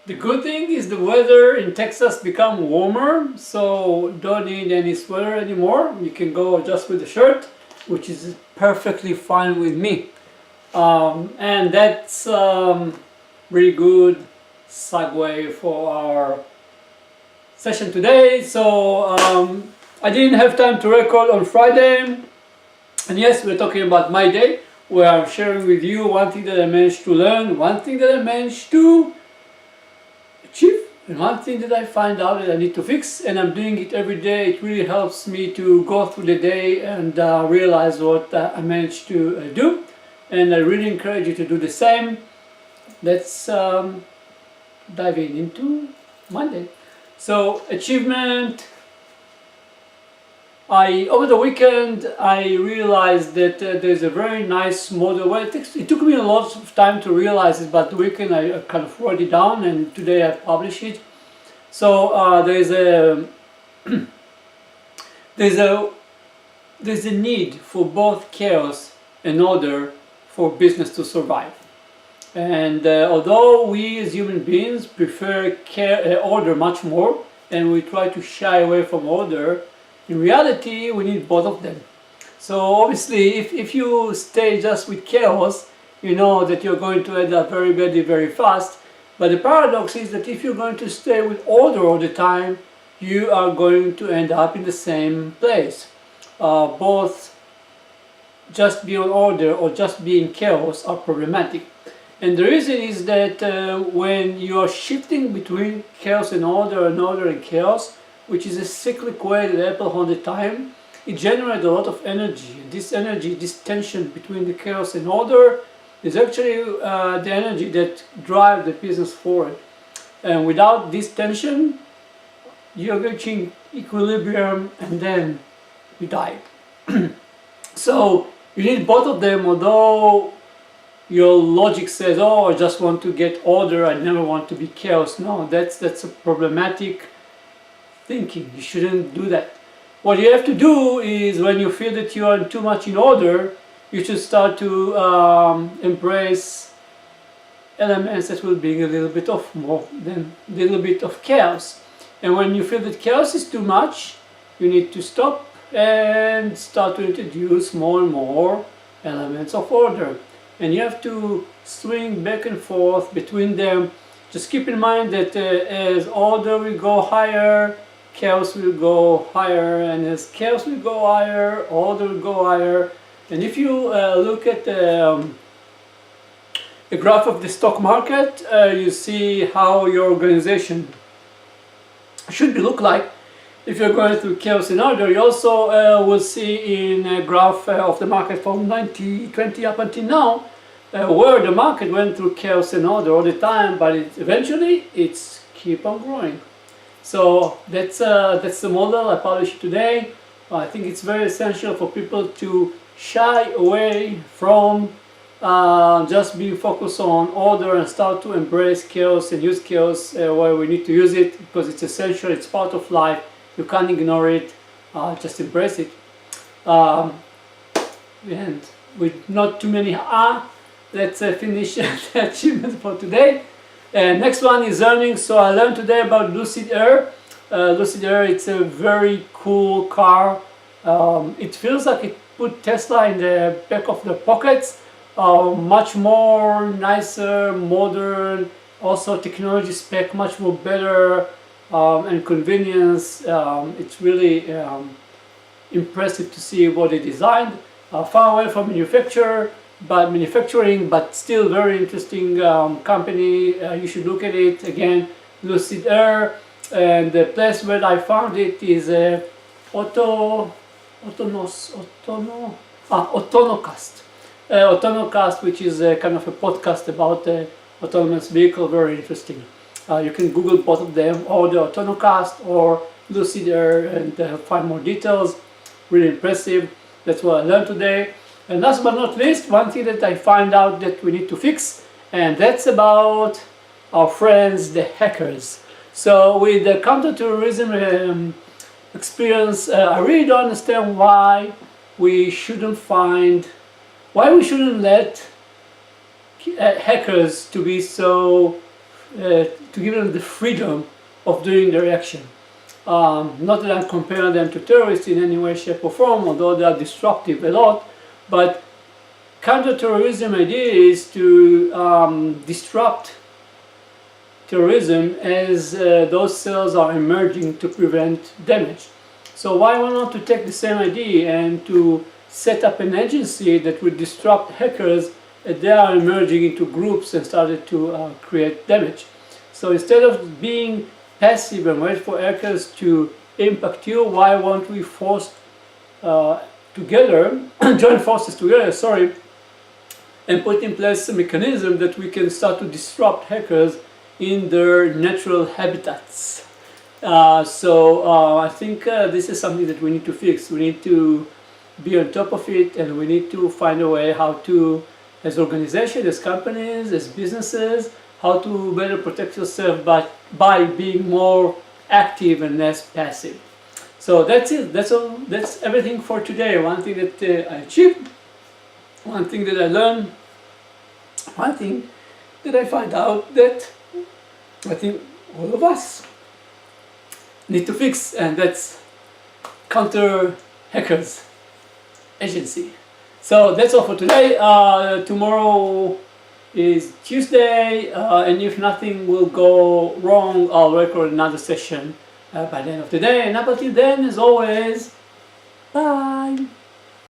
The good thing is the weather in Texas become warmer, so don't need any sweater anymore. You can go just with a shirt, which is perfectly fine with me. And that's really good segue for our session today. So I didn't have time to record on Friday, and yes, we're talking about my day, where I'm sharing with you one thing that I managed to learn, one thing that I managed to achieve, and one thing that I find out that I need to fix, and I'm doing it every day. It really helps me to go through the day and realize what I managed to do, and I really encourage you to do the same. Let's dive into Monday. So achievement. Over the weekend I realized that there's a very nice model. Well, it took me a lot of time to realize it, but the weekend I kind of wrote it down, and today I published it. So there's a need for both chaos and order for business to survive. And although we as human beings prefer order much more, and we try to shy away from order, in reality we need both of them. So obviously if you stay just with chaos, you know that you're going to end up very badly very fast. But the paradox is that if you're going to stay with order all the time, you are going to end up in the same place. Both just being order or just being chaos are problematic. And the reason is that when you are shifting between chaos and order and chaos, which is a cyclic way that happens all the time, it generates a lot of energy. This energy, this tension between the chaos and order, is actually the energy that drives the business forward. And without this tension, you're reaching equilibrium and then you die. So you need both of them, although your logic says, oh, I just want to get order, I never want to be chaos. No, that's a problematic thinking. You shouldn't do that. What you have to do is, when you feel that you are too much in order, you should start to embrace elements that will bring a little bit of more than a little bit of chaos. And when you feel that chaos is too much, you need to stop and start to introduce more and more elements of order. And you have to swing back and forth between them. Just keep in mind that as order will go higher, chaos will go higher, and as chaos will go higher, order will go higher. And if you look at the graph of the stock market, you see how your organization should look like. If you're going through chaos and order, you also will see in a graph of the market from 2020 up until now, where the market went through chaos and order all the time, but eventually it's keep on growing. So that's the model I published today. I think it's very essential for people to shy away from just being focused on order and start to embrace chaos and use chaos where we need to use it, because it's essential, it's part of life. You can't ignore it, just embrace it. And with not too many let's finish the achievement for today. Next one is learning. So I learned today about Lucid Air. Lucid Air, it's a very cool car. It feels like it put Tesla in the back of the pockets. Much more nicer, modern, also technology spec much more better, and convenience. It's really impressive to see what they designed. Far away from manufacturing, but still very interesting company. You should look at it. Again, Lucid Air. And the place where I found it is Autonocast. Autonocast, which is kind of a podcast about autonomous vehicle. Very interesting. You can Google both of them, or the Autonocast or Lucid Air, and find more details. Really impressive. That's what I learned today. And last but not least, one thing that I find out that we need to fix, and that's about our friends, the hackers. So with the counterterrorism experience, I really don't understand why we shouldn't let hackers to be so to give them the freedom of doing their action. Not that I'm comparing them to terrorists in any way, shape or form, although they are disruptive a lot, but counterterrorism idea is to disrupt terrorism as those cells are emerging to prevent damage. So why not to take the same idea and to set up an agency that would disrupt hackers as they are emerging into groups and started to create damage. So instead of being passive and wait for hackers to impact you, why won't we join forces together, and put in place a mechanism that we can start to disrupt hackers in their natural habitats. I think this is something that we need to fix. We need to be on top of it, and we need to find a way how to, as organizations, as companies, as businesses, how to better protect yourself by being more active and less passive. So that's it. That's all. That's everything for today. One thing that I achieved, one thing that I learned, one thing that I find out that I think all of us need to fix, and that's counter hackers agency. So that's all for today. Tomorrow is Tuesday, and if nothing will go wrong, I'll record another session by the end of the day. And up until then, as always, bye.